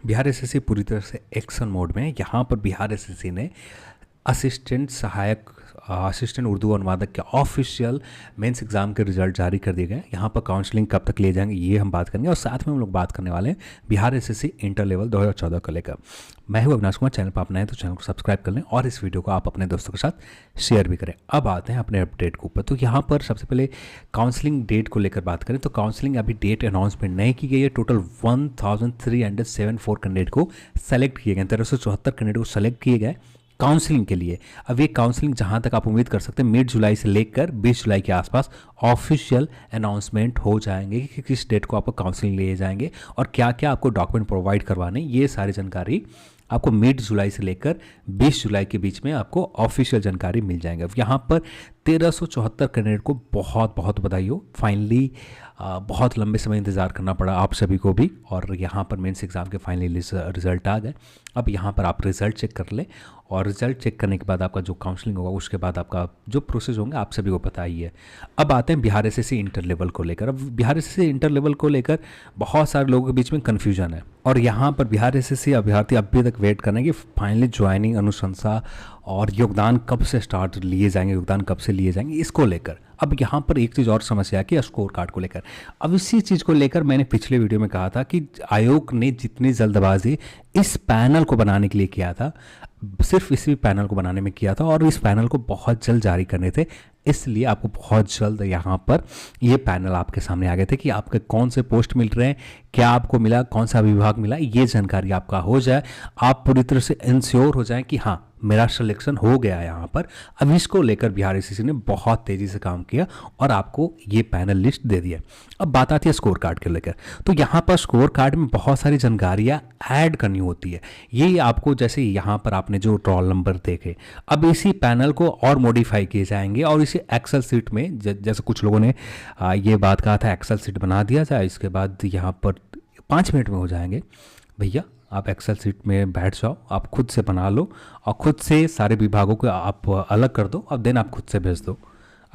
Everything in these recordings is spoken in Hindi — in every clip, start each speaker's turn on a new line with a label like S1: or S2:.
S1: बिहार एसएससी पूरी तरह से एक्शन मोड में है। यहाँ पर बिहार एसएससी ने असिस्टेंट उर्दू अनुवादक के ऑफिशियल मेंस एग्जाम के रिजल्ट जारी कर दिए गए। यहाँ पर काउंसलिंग कब तक लिए जाएंगे ये हम बात करेंगे और साथ में हम लोग बात करने वाले हैं बिहार एसएससी इंटर लेवल 2014 को लेकर। मैं हूँ अविनाश कुमार। चैनल पर आप नए हैं तो चैनल को सब्सक्राइब कर लें और इस वीडियो को आप अपने दोस्तों के साथ शेयर भी करें। अब आते हैं अपने अपडेट के ऊपर। तो यहाँ पर सबसे पहले काउंसलिंग डेट को लेकर बात करें तो काउंसलिंग अभी डेट अनाउंसमेंट नहीं की गई है। टोटल 1374 कैंडिडेट को सेलेक्ट किए गए, 1374 कैंडिडेट को सेलेक्ट किए गए काउंसलिंग के लिए। अब ये काउंसलिंग जहां तक आप उम्मीद कर सकते हैं मिड जुलाई से लेकर 20 जुलाई के आसपास ऑफिशियल अनाउंसमेंट हो जाएंगे कि किस डेट को आपको काउंसलिंग लिए जाएंगे और क्या क्या आपको डॉक्यूमेंट प्रोवाइड करवाने। ये सारी जानकारी आपको मिड जुलाई से लेकर 20 जुलाई के बीच में आपको ऑफिशियल जानकारी मिल जाएंगे। यहाँ पर 1374 कैंडिडेट को बहुत बहुत बधाई हो। फाइनली बहुत लंबे समय इंतज़ार करना पड़ा आप सभी को भी और यहाँ पर मेंस एग्ज़ाम के फाइनली रिज़ल्ट आ गए। अब यहाँ पर आप रिज़ल्ट चेक कर लें और रिज़ल्ट चेक करने के बाद आपका जो काउंसलिंग होगा उसके बाद आपका जो प्रोसेस होंगे आप सभी को पता ही है। अब आते हैं बिहार एसएससी इंटर लेवल को लेकर। अब बिहार एसएससी इंटर लेवल को लेकर बहुत सारे लोगों के बीच में कन्फ्यूजन है और यहाँ पर बिहार एसएससी अभ्यर्थी अभी तक वेट करना है कि फाइनली ज्वाइनिंग अनुशंसा और योगदान कब से स्टार्ट लिए जाएंगे, योगदान कब से लिए जाएंगे इसको लेकर। अब यहाँ पर एक चीज़ और समस्या है कि स्कोर कार्ड को लेकर। अब इसी चीज़ को लेकर मैंने पिछले वीडियो में कहा था कि आयोग ने जितनी जल्दबाजी इस पैनल को बनाने के लिए किया था, सिर्फ इसी पैनल को बनाने में किया था और इस पैनल को बहुत जल्द जारी करने थे, इसलिए आपको बहुत जल्द यहाँ पर ये पैनल आपके सामने आ गए थे कि आपके कौन से पोस्ट मिल रहे हैं, क्या आपको मिला, कौन सा विभाग मिला, ये जानकारी आपका हो जाए, आप पूरी तरह से इंश्योर हो जाए कि हाँ मेरा सिलेक्शन हो गया है यहाँ पर। अब इसको लेकर बिहार एसएससी ने बहुत तेज़ी से काम किया और आपको ये पैनल लिस्ट दे दिया। अब बात आती है स्कोर कार्ड के लेकर। तो यहाँ पर स्कोर कार्ड में बहुत सारी जानकारियाँ ऐड करनी होती है। ये आपको जैसे यहाँ पर आपने जो रोल नंबर देखे, अब इसी पैनल को और मॉडिफाई किए जाएंगे और इसी एक्सेल सीट में जैसे कुछ लोगों ने ये बात कहा था एक्सेल सीट बना दिया जाए, इसके बाद यहाँ पर 5 मिनट में हो जाएंगे। भैया आप एक्सेल सीट में बैठ जाओ, आप खुद से बना लो और खुद से सारे विभागों को आप अलग कर दो और देन आप खुद से भेज दो,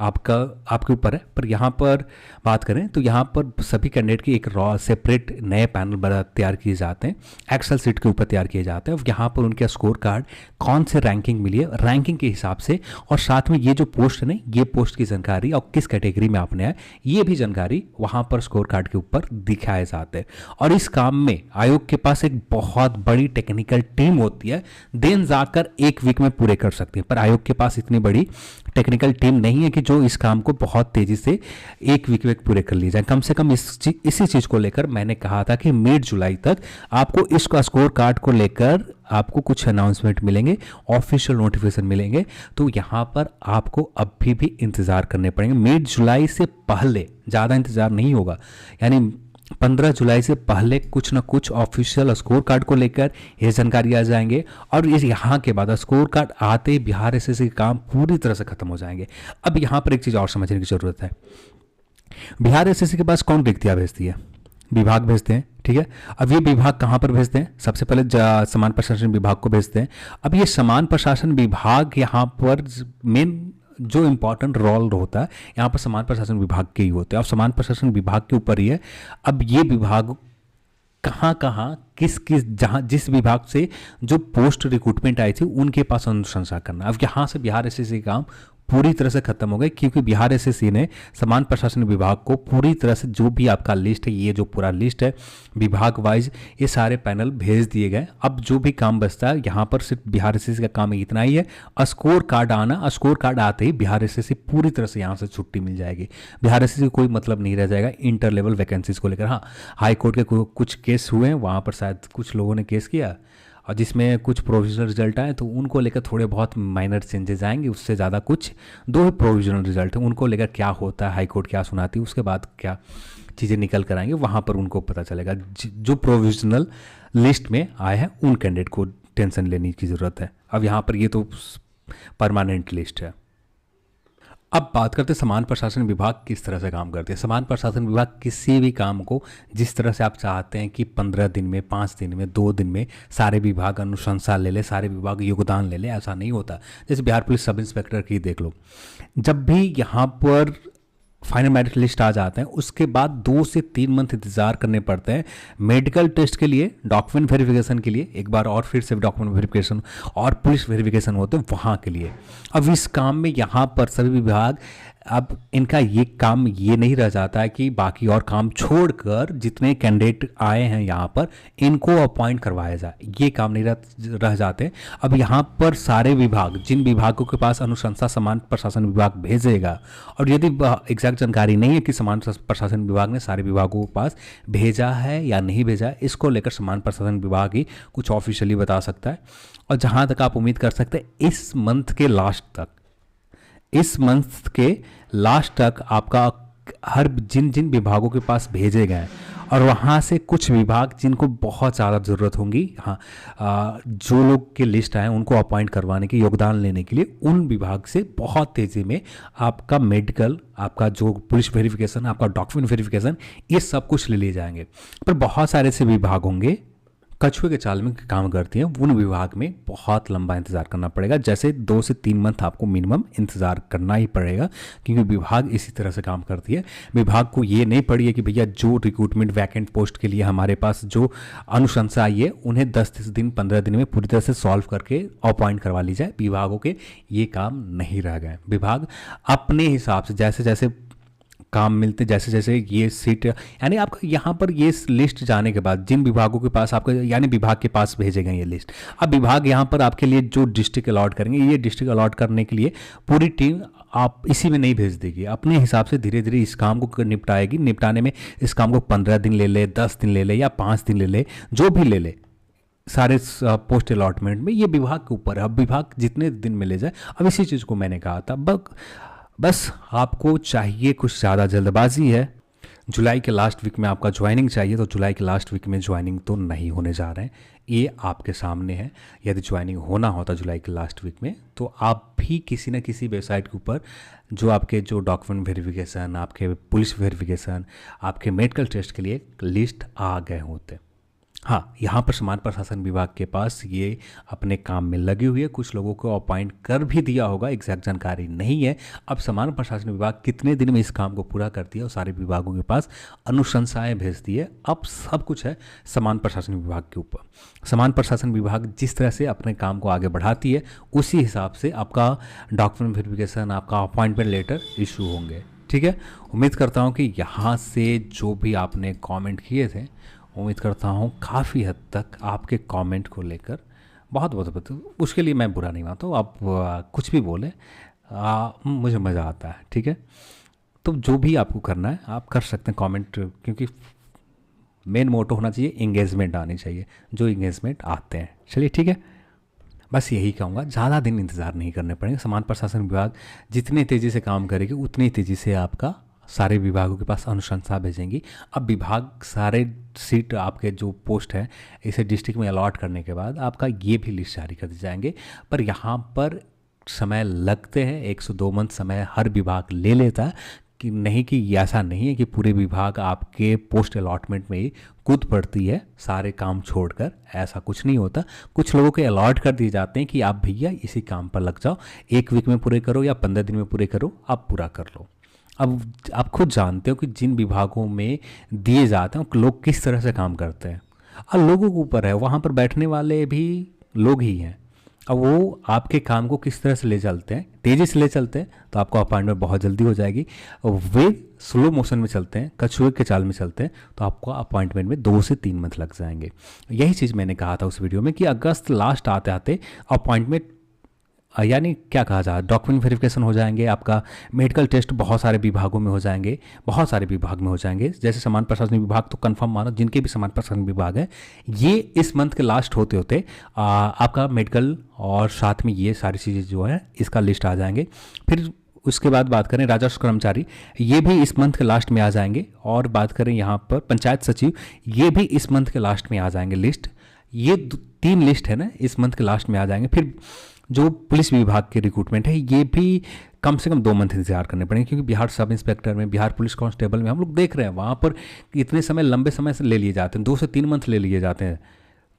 S1: आपके ऊपर है। पर यहाँ पर बात करें तो यहाँ पर सभी कैंडिडेट की एक रॉ सेपरेट नए पैनल तैयार किए जाते हैं, एक्सेल सीट के ऊपर तैयार किए जाते हैं। यहाँ पर उनके स्कोर कार्ड कौन से रैंकिंग मिली है रैंकिंग के हिसाब से और साथ में ये जो पोस्ट है ना ये पोस्ट की जानकारी और किस कैटेगरी में आपने है ये भी जानकारी वहाँ पर स्कोर कार्ड के ऊपर दिखाए जाते हैं। और इस काम में आयोग के पास एक बहुत बड़ी टेक्निकल टीम होती है, दिन जाकर 1 वीक में पूरे कर सकते हैं। पर आयोग के पास इतनी बड़ी टेक्निकल टीम नहीं है कि जो इस काम को बहुत तेजी से 1 वीक में पूरे कर लिए जाए। कम से कम इसी चीज को लेकर मैंने कहा था कि मिड जुलाई तक आपको इसका स्कोर कार्ड को लेकर आपको कुछ अनाउंसमेंट मिलेंगे, ऑफिशियल नोटिफिकेशन मिलेंगे। तो यहाँ पर आपको अभी भी इंतजार करने पड़ेंगे। मिड जुलाई से पहले ज़्यादा इंतजार नहीं होगा, यानी 15 जुलाई से पहले कुछ ना कुछ ऑफिशियल स्कोर कार्ड को लेकर ये जानकारी आ जाएंगे और इस यहाँ के बाद स्कोर कार्ड आते ही बिहार एसएससी के काम पूरी तरह से खत्म हो जाएंगे। अब यहाँ पर एक चीज़ और समझने की ज़रूरत है, बिहार एसएससी के पास कौन रिक्तियाँ भेजती है? विभाग भेजते हैं, ठीक है। अब ये विभाग कहाँ पर भेजते हैं? सबसे पहले समान प्रशासन विभाग को भेजते हैं। अब ये समान प्रशासन विभाग यहाँ पर मेन जो इम्पोर्टेंट रोल होता है यहाँ पर समान प्रशासन विभाग के ही होते हैं और समान प्रशासन विभाग के ऊपर ही है। अब ये विभाग कहाँ कहाँ किस जहाँ जिस विभाग से जो पोस्ट रिक्रूटमेंट आई थी उनके पास अनुशंसा करना। अब यहाँ से बिहार एसएससी का काम पूरी तरह से खत्म हो गए क्योंकि बिहार एसएससी ने समान प्रशासन विभाग को पूरी तरह से जो भी आपका लिस्ट है, ये जो पूरा लिस्ट है विभाग वाइज, ये सारे पैनल भेज दिए गए। अब जो भी काम बचता है यहाँ पर सिर्फ बिहार एसएससी का काम इतना ही है, स्कोर कार्ड आना। स्कोर कार्ड आते ही बिहार एसएससी पूरी तरह से यहाँ से छुट्टी मिल जाएगी। बिहार एसएससी कोई मतलब नहीं रह जाएगा इंटर लेवल वैकेंसीज को लेकर। हाँ, हाई कोर्ट के कुछ केस हुए हैं, वहाँ पर शायद कुछ लोगों ने केस किया और जिसमें कुछ प्रोविजनल रिजल्ट आए तो उनको लेकर थोड़े बहुत माइनर चेंजेस आएंगे, उससे ज़्यादा कुछ 2 ही प्रोविजनल रिजल्ट हैं, उनको लेकर क्या होता है, हाई कोर्ट क्या सुनाती है, उसके बाद क्या चीज़ें निकल कर आएंगे वहाँ पर उनको पता चलेगा। जो प्रोविजनल लिस्ट में आए हैं उन कैंडिडेट को टेंशन लेने की ज़रूरत है। अब यहाँ पर ये तो परमानेंट लिस्ट है। अब बात करते हैं समान प्रशासन विभाग किस तरह से काम करते हैं। समान प्रशासन विभाग किसी भी काम को जिस तरह से आप चाहते हैं कि 15 दिन में, 5 दिन में, 2 दिन में सारे विभाग अनुशंसा ले ले, सारे विभाग योगदान ले ले, ऐसा नहीं होता। जैसे बिहार पुलिस सब इंस्पेक्टर की देख लो, जब भी यहाँ पर फाइनल मेरिट लिस्ट आ जाते हैं, उसके बाद 2 से 3 मंथ इंतजार करने पड़ते हैं मेडिकल टेस्ट के लिए, डॉक्यूमेंट वेरिफिकेशन के लिए, एक बार और फिर से डॉक्यूमेंट वेरिफिकेशन और पुलिस वेरिफिकेशन होते हैं वहाँ के लिए। अब इस काम में यहाँ पर सभी विभाग, अब इनका ये काम ये नहीं रह जाता है कि बाकी और काम छोड़कर जितने कैंडिडेट आए हैं यहाँ पर इनको अपॉइंट करवाया जाए, ये काम नहीं रह जाते। अब यहाँ पर सारे विभाग, जिन विभागों के पास अनुशंसा समान प्रशासन विभाग भेजेगा, और यदि एग्जैक्ट जानकारी नहीं है कि समान प्रशासन विभाग ने सारे विभागों के पास भेजा है या नहीं भेजा है, इसको लेकर समान प्रशासन विभाग ही कुछ ऑफिशियली बता सकता है। और जहाँ तक आप उम्मीद कर सकते हैं इस मंथ के लास्ट तक आपका हर जिन जिन विभागों के पास भेजे गए, और वहाँ से कुछ विभाग जिनको बहुत ज़्यादा ज़रूरत होंगी, हाँ, जो लोग के लिस्ट आए उनको अपॉइंट करवाने के, योगदान लेने के लिए, उन विभाग से बहुत तेज़ी में आपका मेडिकल, आपका जो पुलिस वेरिफिकेशन, आपका डॉक्यूमेंट वेरिफिकेशन, ये सब कुछ ले लिए जाएंगे। पर बहुत सारे ऐसे विभाग होंगे कछुए के चाल में काम करती हैं, उन विभाग में बहुत लंबा इंतज़ार करना पड़ेगा। जैसे 2 से 3 मंथ आपको मिनिमम इंतज़ार करना ही पड़ेगा, क्योंकि विभाग इसी तरह से काम करती है। विभाग को ये नहीं पड़ी है कि भैया जो रिक्रूटमेंट वैकेंट पोस्ट के लिए हमारे पास जो अनुशंसा आई है उन्हें 10 दिन 15 दिन में पूरी तरह से सॉल्व करके अपॉइंट करवा ली जाए। विभागों के ये काम नहीं रह गए। विभाग अपने हिसाब से जैसे जैसे काम मिलते, जैसे जैसे ये सीट, यानी आपका यहाँ पर ये लिस्ट जाने के बाद जिन विभागों के पास आपका, यानी विभाग के पास भेजे गए ये लिस्ट, अब विभाग यहाँ पर आपके लिए जो डिस्ट्रिक्ट अलॉट करेंगे, ये डिस्ट्रिक्ट अलॉट करने के लिए पूरी टीम आप इसी में नहीं भेज देगी, अपने हिसाब से धीरे धीरे इस काम को निपटाएगी। निपटाने में इस काम को 15 दिन ले ले, 10 दिन ले ले या 5 दिन ले ले, जो भी ले ले, सारे पोस्ट अलॉटमेंट में ये विभाग के ऊपर है। अब विभाग जितने दिन में ले जाए, अब इसी चीज़ को मैंने कहा था, बस आपको चाहिए, कुछ ज़्यादा जल्दबाजी है। जुलाई के लास्ट वीक में आपका ज्वाइनिंग चाहिए, तो जुलाई के लास्ट वीक में ज्वाइनिंग तो नहीं होने जा रहे हैं, ये आपके सामने है। यदि ज्वाइनिंग होना होता जुलाई के लास्ट वीक में, तो आप भी किसी न किसी वेबसाइट के ऊपर जो आपके जो डॉक्यूमेंट वेरिफिकेशन, आपके पुलिस वेरिफिकेशन, आपके मेडिकल टेस्ट के लिए लिस्ट आ गए होते। हाँ, यहाँ पर समान प्रशासन विभाग के पास ये अपने काम में लगी हुई है, कुछ लोगों को अपॉइंट कर भी दिया होगा, एग्जैक्ट जानकारी नहीं है। अब समान प्रशासन विभाग कितने दिन में इस काम को पूरा करती है और सारे विभागों के पास अनुशंसाएं भेजती है, अब सब कुछ है समान प्रशासन विभाग के ऊपर। समान प्रशासन विभाग जिस तरह से अपने काम को आगे बढ़ाती है, उसी हिसाब से आपका डॉक्यूमेंट वेरिफिकेशन, आपका अपॉइंटमेंट लेटर इशू होंगे। ठीक है, उम्मीद करता हूँ कि यहाँ से जो भी आपने कॉमेंट किए थे, उम्मीद करता हूँ काफ़ी हद तक आपके कमेंट को लेकर बहुत उसके लिए मैं बुरा नहीं मानता हूँ, आप कुछ भी बोले, मुझे मज़ा आता है। ठीक है, तो जो भी आपको करना है आप कर सकते हैं कमेंट, क्योंकि मेन मोटो होना चाहिए इंगेजमेंट आनी चाहिए, जो इंगेजमेंट आते हैं। चलिए ठीक है, बस यही कहूँगा, ज़्यादा दिन इंतज़ार नहीं करने पड़ेंगे। समान प्रशासन विभाग जितनी तेज़ी से काम करेगी उतनी तेज़ी से आपका सारे विभागों के पास अनुशंसा भेजेंगी। अब विभाग सारे सीट आपके जो पोस्ट है इसे डिस्ट्रिक्ट में अलॉट करने के बाद आपका ये भी लिस्ट जारी कर दी जाएंगे, पर यहाँ पर समय लगते हैं, 1 से 2 मंथ समय हर विभाग ले लेता है। कि नहीं कि ऐसा नहीं है कि पूरे विभाग आपके पोस्ट अलॉटमेंट में ही कूद पड़ती है सारे काम छोड़कर, ऐसा कुछ नहीं होता। कुछ लोगों के अलॉट कर दिए जाते हैं कि आप भैया इसी काम पर लग जाओ, 1 वीक में पूरे करो या 15 दिन में पूरे करो, आप पूरा कर लो। अब आप खुद जानते हो कि जिन विभागों में दिए जाते हैं लोग किस तरह से काम करते हैं, और लोगों के ऊपर है, वहाँ पर बैठने वाले भी लोग ही हैं। अब वो आपके काम को किस तरह से ले चलते हैं, तेज़ी से ले चलते हैं तो आपको अपॉइंटमेंट बहुत जल्दी हो जाएगी। और वे स्लो मोशन में चलते हैं, कछुए के चाल में चलते हैं, तो आपको अपॉइंटमेंट में 2 से 3 मंथ लग जाएंगे। यही चीज़ मैंने कहा था उस वीडियो में कि अगस्त लास्ट आते आते अपॉइंटमेंट, यानी क्या कहा जाए, डॉक्यूमेंट वेरिफिकेशन हो जाएंगे, आपका मेडिकल टेस्ट बहुत सारे विभागों में हो जाएंगे, बहुत सारे विभाग में हो जाएंगे। जैसे समान प्रशासन विभाग तो कंफर्म मानो, जिनके भी समान प्रशासन विभाग है, ये इस मंथ के लास्ट होते होते आपका मेडिकल और साथ में ये सारी चीज़ें जो है इसका लिस्ट आ जाएंगे। फिर उसके बाद बात करें राजस्व कर्मचारी, ये भी इस मंथ के लास्ट में आ जाएंगे। और बात करें यहाँ पर पंचायत सचिव, ये भी इस मंथ के लास्ट में आ जाएंगे लिस्ट। ये 3 लिस्ट है ना, इस मंथ के लास्ट में आ जाएंगे। फिर जो पुलिस विभाग के रिक्रूटमेंट है, ये भी कम से कम 2 मंथ इंतजार करने पड़ेंगे, क्योंकि बिहार सब इंस्पेक्टर में, बिहार पुलिस कांस्टेबल में हम लोग देख रहे हैं वहाँ पर इतने समय, लंबे समय से ले लिए जाते हैं, 2 से 3 मंथ ले लिए जाते हैं।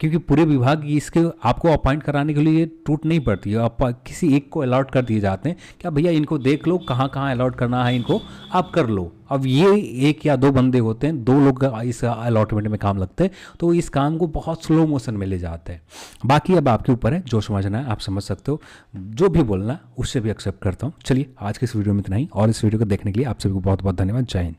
S1: क्योंकि पूरे विभाग इसके आपको अपॉइंट कराने के लिए टूट नहीं पड़ती है, आप किसी एक को अलॉट कर दिए जाते हैं कि आप भैया इनको देख लो, कहाँ कहाँ अलॉट करना है इनको आप कर लो। अब ये एक या दो बंदे होते हैं, दो लोग इस अलॉटमेंट में काम लगते हैं, तो इस काम को बहुत स्लो मोशन में ले जाते हैं। बाकी अब आपके ऊपर है, जो समझना है आप समझ सकते हो, जो भी बोलना है उससे भी एक्सेप्ट करता हूँ। चलिए आज के इस वीडियो में इतना ही, और इस वीडियो को देखने के लिए आप सभी को बहुत बहुत धन्यवाद। जय हिंद।